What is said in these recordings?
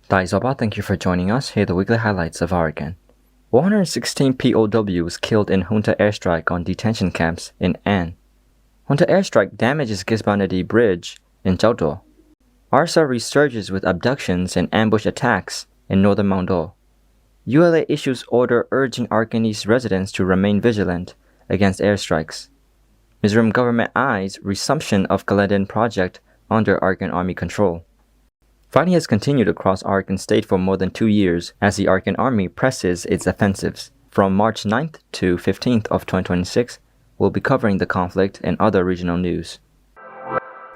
Daizoba, thank you for joining us. Here are the weekly highlights of Arakan. 116 POWs killed in Junta airstrike on detention camps in An. Junta airstrike damages Kispanadi Bridge in Kyauktaw. ARSA resurges with abductions and ambush attacks in northern Maungdaw. ULA issues order urging Arakanese residents to remain vigilant against airstrikes. Mizoram government eyes resumption of Kaladan Project under Arakan Army control. Fighting has continued across Arakan state for more than 2 years as the Arakan Army presses its offensives. From March 9th to 15th of 2026, we'll be covering the conflict and other regional news.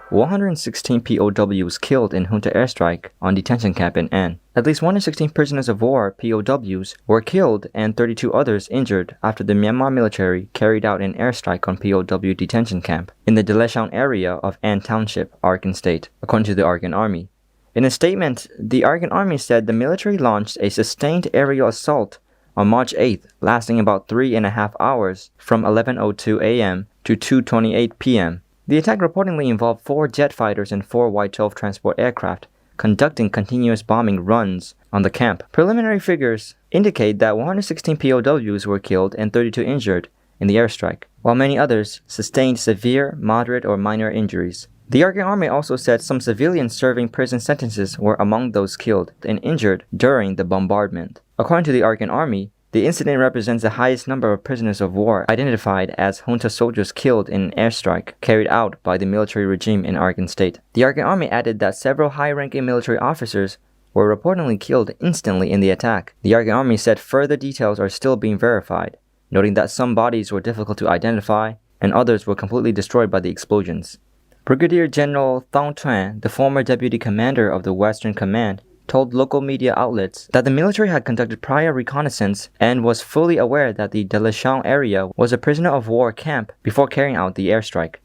116 POWs killed in Junta airstrike on detention camp in An. At least 116 prisoners of war POWs were killed and 32 others injured after the Myanmar military carried out an airstrike on POW detention camp in the detention area of An Township, Arakan State, according to the Arakan Army. In a statement, the Arakan Army said the military launched a sustained aerial assault on March 8th, lasting about 3.5 hours from 11:02 a.m. to 2:28 p.m. The attack reportedly involved 4 jet fighters and 4 Y-12 transport aircraft conducting continuous bombing runs on the camp. Preliminary figures indicate that 116 POWs were killed and 32 injured in the airstrike, while many others sustained severe, moderate, or minor injuries. The Arakan Army also said some civilians serving prison sentences were among those killed and injured during the bombardment. According to the Arakan Army, the incident represents the highest number of prisoners of war identified as junta soldiers killed in an airstrike carried out by the military regime in Arakan State. The Arakan Army added that several high-ranking military officers were reportedly killed instantly in the attack. The Arakan Army said further details are still being verified, noting that some bodies were difficult to identify and others were completely destroyed by the explosions. Brigadier General Thong Tuan, the former deputy commander of the Western Command, told local media outlets that the military had conducted prior reconnaissance and was fully aware that the detention area was a prisoner of war camp before carrying out the airstrike.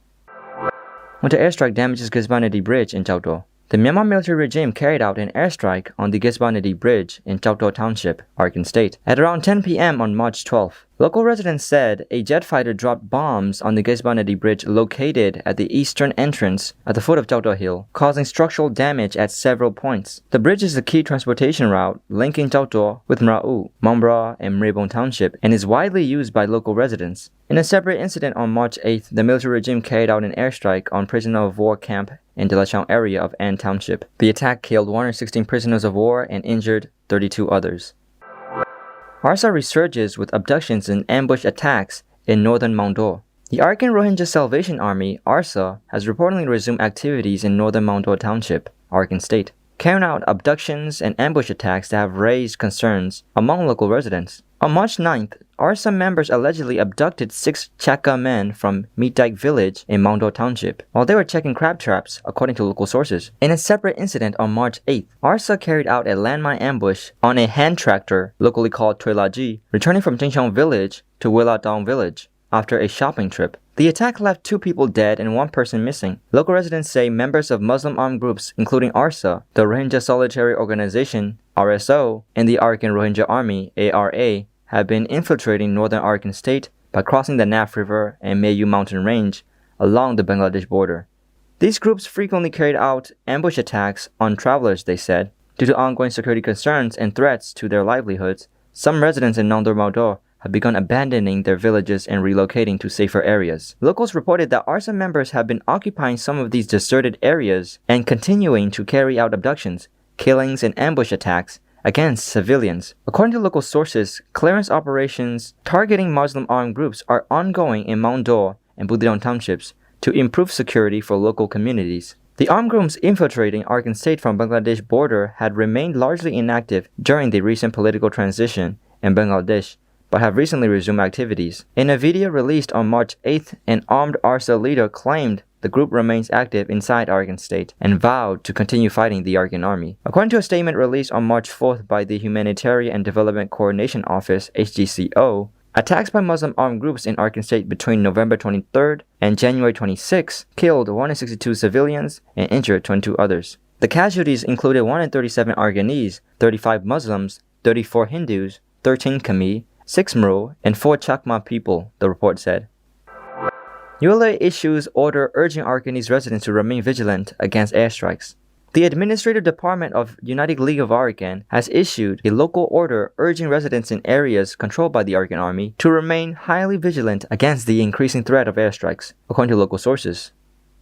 When the airstrike damages Kispanadi Bridge in Kyauktaw, the Myanmar military regime carried out an airstrike on the Kispanadi Bridge in Kyauktaw Township, Arakan State, at around 10 p.m. on March 12th. Local residents said a jet fighter dropped bombs on the Kispanadi Bridge located at the eastern entrance at the foot of Kyauktaw Hill, causing structural damage at several points. The bridge is a key transportation route linking Kyauktaw with Mra'u, Maungdaw, and Mrebong Township and is widely used by local residents. In a separate incident on March 8th, the military regime carried out an airstrike on prisoner of war camp in the detention area of An Township. The attack killed 116 prisoners of war and injured 32 others. ARSA resurges with abductions and ambush attacks in northern Maungdaw. The Arakan Rohingya Salvation Army, ARSA, has reportedly resumed activities in northern Maungdaw Township, Arakan State, carrying out abductions and ambush attacks that have raised concerns among local residents. On March 9th, ARSA members allegedly abducted 6 Chaka men from Meatdyke village in Maungdaw Township while they were checking crab traps, according to local sources. In a separate incident on March 8th, ARSA carried out a landmine ambush on a hand tractor, locally called Twelaji, returning from Jingxiong village to Wiladong village after a shopping trip. The attack left 2 people dead and 1 person missing. Local residents say members of Muslim armed groups including ARSA, the Rohingya Solidarity Organization, RSO, and the Arakan Rohingya Army, ARA, have been infiltrating northern Arakan State by crossing the Naf River and Mayu mountain range along the Bangladesh border. These groups frequently carried out ambush attacks on travelers, they said. Due to ongoing security concerns and threats to their livelihoods, some residents in northern Maungdaw have begun abandoning their villages and relocating to safer areas. Locals reported that ARSA members have been occupying some of these deserted areas and continuing to carry out abductions, killings, and ambush attacks against civilians. According to local sources, clearance operations targeting Muslim armed groups are ongoing in Maungdaw and Budidong townships to improve security for local communities. The armed groups infiltrating Arakan State from Bangladesh border had remained largely inactive during the recent political transition in Bangladesh, but have recently resumed activities. In a video released on March 8th, an armed ARSA leader claimed the group remains active inside Arakan State and vowed to continue fighting the Arakan Army. According to a statement released on March 4th by the Humanitarian and Development Coordination Office, HGCO, attacks by Muslim armed groups in Arakan State between November 23rd and January 26th killed 162 civilians and injured 22 others. The casualties included 137 Arakanese, 35 Muslims, 34 Hindus, 13 Khmer, 6 Mro, and 4 Chakma people, the report said. ULA issues order urging Arakanese residents to remain vigilant against airstrikes. The Administrative Department of United League of Arakan has issued a local order urging residents in areas controlled by the Arakan Army to remain highly vigilant against the increasing threat of airstrikes, according to local sources.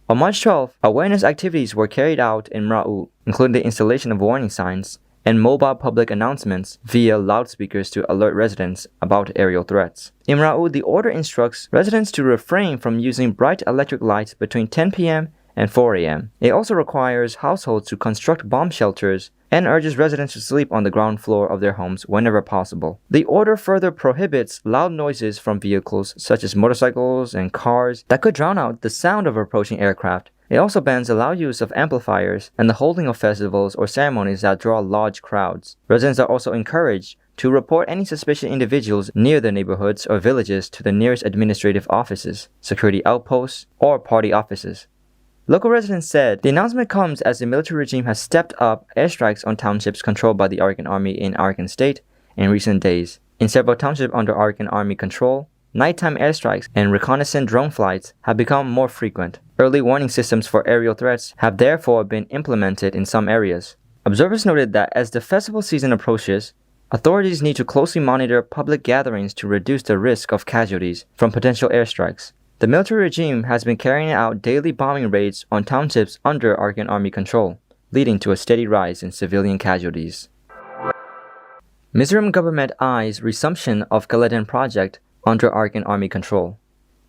On March 12, awareness activities were carried out in Maungdaw, including the installation of warning signs and mobile public announcements via loudspeakers to alert residents about aerial threats. In Maungdaw, the order instructs residents to refrain from using bright electric lights between 10 p.m. and 4 a.m. It also requires households to construct bomb shelters and urges residents to sleep on the ground floor of their homes whenever possible. The order further prohibits loud noises from vehicles such as motorcycles and cars that could drown out the sound of approaching aircraft. It also bans the loud use of amplifiers and the holding of festivals or ceremonies that draw large crowds. Residents are also encouraged to report any suspicious individuals near their neighborhoods or villages to the nearest administrative offices, security outposts, or party offices. Local residents said the announcement comes as the military regime has stepped up airstrikes on townships controlled by the Arakan Army in Arakan State in recent days. In several townships under Arakan Army control, nighttime airstrikes and reconnaissance drone flights have become more frequent. Early warning systems for aerial threats have therefore been implemented in some areas. Observers noted that as the festival season approaches, authorities need to closely monitor public gatherings to reduce the risk of casualties from potential airstrikes. The military regime has been carrying out daily bombing raids on townships under Arakan Army control, leading to a steady rise in civilian casualties. Mizoram government eyes resumption of Kaladan Project under Arakan Army control.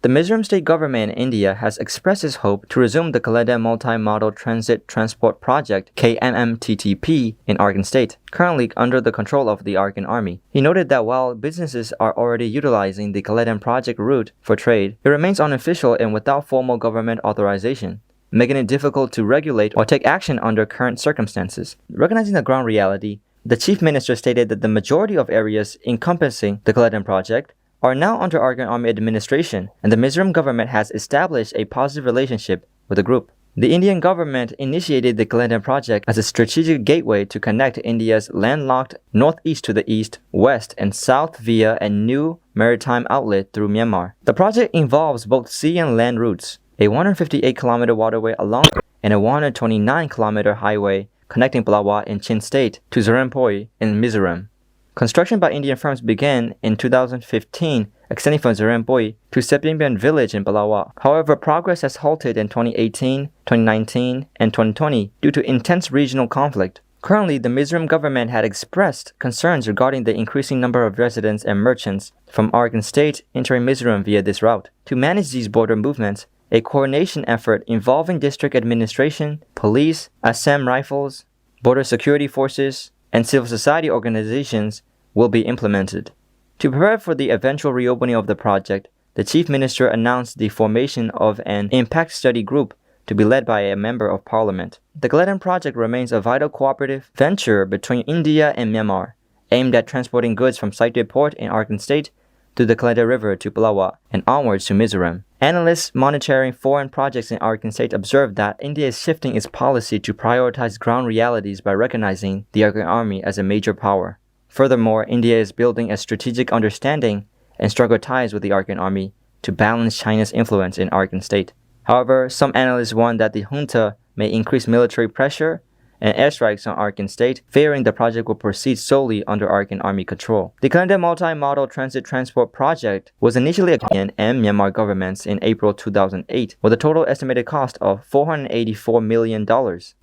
The Mizoram state government in India has expressed its hope to resume the Kaladan Multi-Modal Transit Transport Project KMMTTP in Arakan State, currently under the control of the Arakan Army. He noted that while businesses are already utilizing the Kaladan Project route for trade, it remains unofficial and without formal government authorization, making it difficult to regulate or take action under current circumstances. Recognizing the ground reality, the Chief Minister stated that the majority of areas encompassing the Kaladan Project are now under Arakan Army administration, and the Mizoram government has established a positive relationship with the group. The Indian government initiated the Kaladan Project as a strategic gateway to connect India's landlocked northeast to the east, west, and south via a new maritime outlet through Myanmar. The project involves both sea and land routes, a 158-kilometer waterway along and a 129-kilometer highway connecting Palawa in Chin State to Zurampoi in Mizoram. Construction by Indian firms began in 2015, extending from Zurampoi to Sepimbian village in Palawa. However, progress has halted in 2018, 2019, and 2020 due to intense regional conflict. Currently, the Mizoram government had expressed concerns regarding the increasing number of residents and merchants from Arakan State entering Mizoram via this route. To manage these border movements, a coordination effort involving district administration, police, Assam Rifles, border security forces, and civil society organizations will be implemented. To prepare for the eventual reopening of the project, the Chief Minister announced the formation of an impact study group to be led by a member of parliament. The Kaladan Project remains a vital cooperative venture between India and Myanmar, aimed at transporting goods from Site Port in Arakan State to the Kaladan River to Palawa and onwards to Mizoram. Analysts monitoring foreign projects in Arakan State observed that India is shifting its policy to prioritize ground realities by recognizing the Arakan Army as a major power. Furthermore, India is building a strategic understanding and stronger ties with the Arakan Army to balance China's influence in Arakan State. However, some analysts warn that the junta may increase military pressure and airstrikes on Arakan State, fearing the project will proceed solely under Arakan Army control. The Kaladan Multi-Modal Transit Transport Project was initially a Kenyan and Myanmar governments in April 2008, with a total estimated cost of $484 million.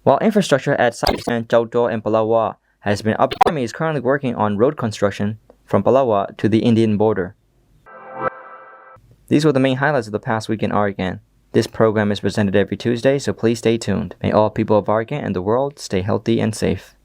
While infrastructure at sites in Kyauktaw and Palawa has been up, the Army is currently working on road construction from Palawa to the Indian border. These were the main highlights of the past week in Arakan. This program is presented every Tuesday, so please stay tuned. May all people of Arakan and the world stay healthy and safe.